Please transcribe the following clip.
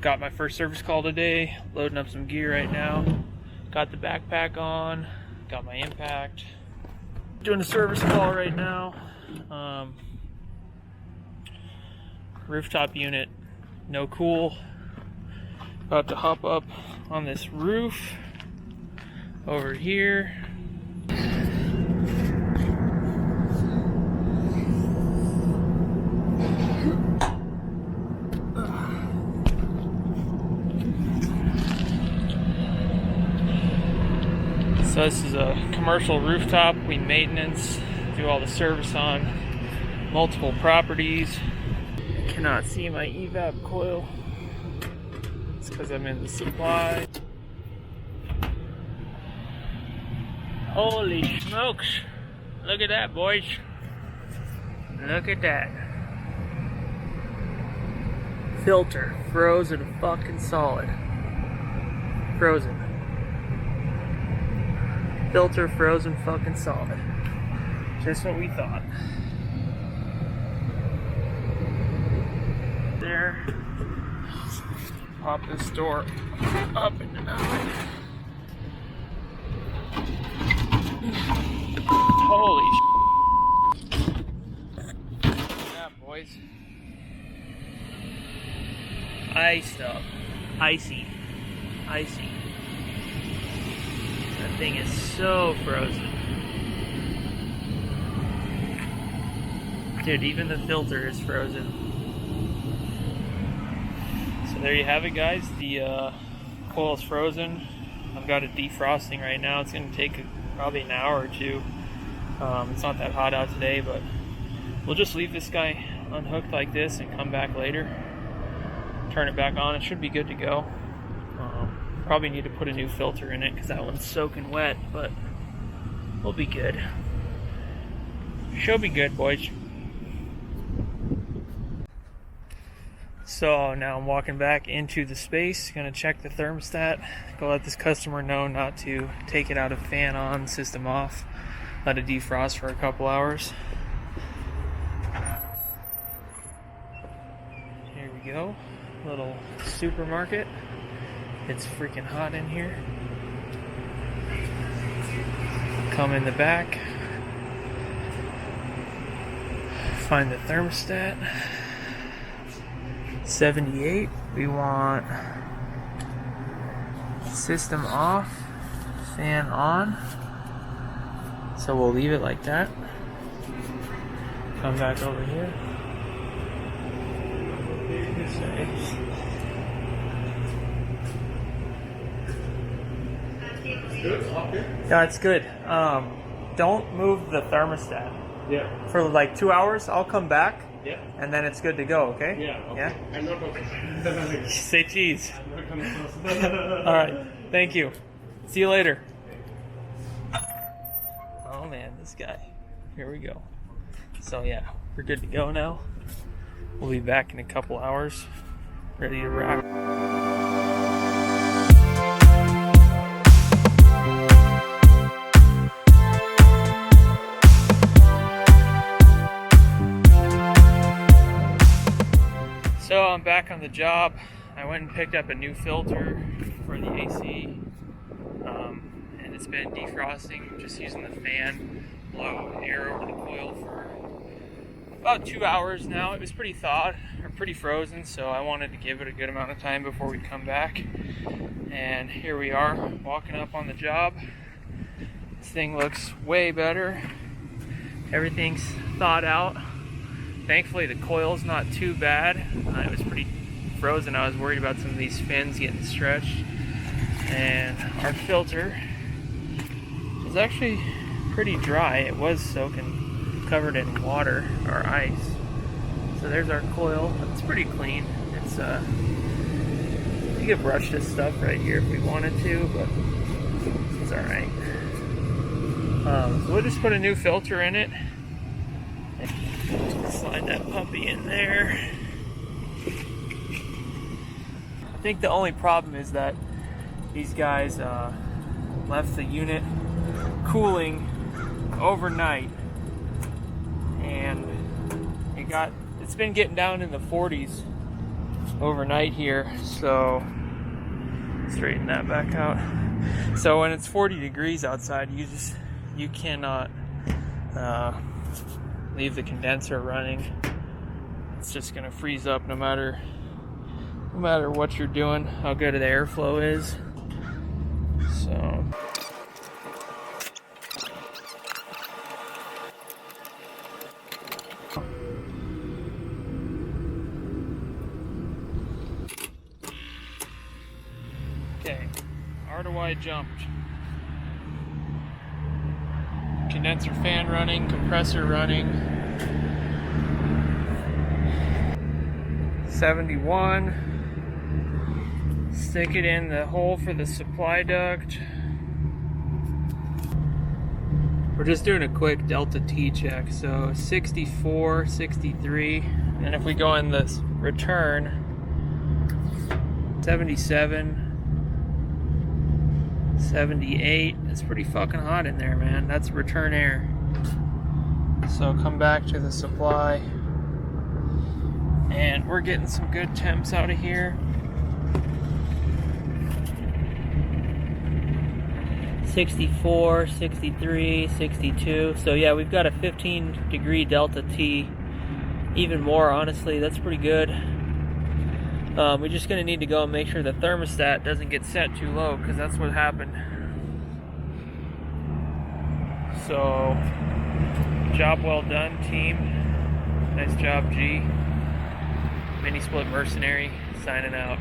Got my first service call today, loading up some gear right now. Got the backpack on, got my impact. Doing a service call right now. Rooftop unit, no cool. About to hop up on this roof over here. So this is a commercial rooftop we maintenance, do all the service on, multiple properties. Cannot see my evap coil. It's because I'm in the supply. Holy smokes! Look at that, boys. Look at that. Filter, frozen fucking solid. Frozen. Filter frozen fucking solid. Just what we thought. There. Pop this door up and out. Holy shit. Look at that, boys. Iced up. Icy. Icy. That thing is so frozen. Dude, even the filter is frozen. So there you have it, guys. The coil is frozen. I've got it defrosting right now. It's going to take probably an hour or two. It's not that hot out today, but we'll just leave this guy unhooked like this and come back later. Turn it back on. It should be good to go. Probably need to put a new filter in it because that one's soaking wet, but we'll be good. She'll be good, boys. So now I'm walking back into the space, gonna check the thermostat, go let this customer know not to take it out of fan on, system off, let it defrost for a couple hours. Here we go, little supermarket. It's freaking hot in here. Come in the back, find the thermostat. 78. We want system off, fan on. So we'll leave it like that. Come back over here. Yeah, it's good. Don't move the thermostat. Yeah. For like 2 hours, I'll come back. Yeah. And then it's good to go, okay? Yeah. Okay. Yeah? I'm not okay. Say cheese. I'm not gonna Alright, thank you. See you later. Oh man, this guy. Here we go. So yeah, we're good to go now. We'll be back in a couple hours. Ready to rock. So I'm back on the job. I went and picked up a new filter for the AC, and it's been defrosting, just using the fan, blow air over the coil for about 2 hours now. It was pretty thawed, or pretty frozen, so I wanted to give it a good amount of time before we come back. And here we are, walking up on the job. This thing looks way better. Everything's thawed out. Thankfully the coil's not too bad. It was pretty frozen. I was worried about some of these fins getting stretched. And our filter is actually pretty dry. It was soaking, covered in water or ice. So there's our coil. It's pretty clean. It's you could brush this stuff right here if we wanted to, but it's alright. So we'll just put a new filter in it. Slide that puppy in there. I think the only problem is that these guys left the unit cooling overnight, and it's been getting down in the 40s overnight here, so straighten that back out. So when it's 40 degrees outside, you cannot leave the condenser running. It's just gonna freeze up no matter what you're doing, how good the airflow is. So okay, R to Y jumped. Condenser fan running, compressor running. 71. Stick it in the hole for the supply duct. We're just doing a quick delta T check. So 64, 63. And if we go in this return, 77. 78. It's pretty fucking hot in there, man. That's return air. So come back to the supply. And we're getting some good temps out of here. 64, 63, 62. So yeah, we've got a 15 degree delta T. Even more, honestly. That's pretty good. We're just going to need to go and make sure the thermostat doesn't get set too low, because that's what happened. So, job well done, team. Nice job, G. Mini Split Mercenary, signing out.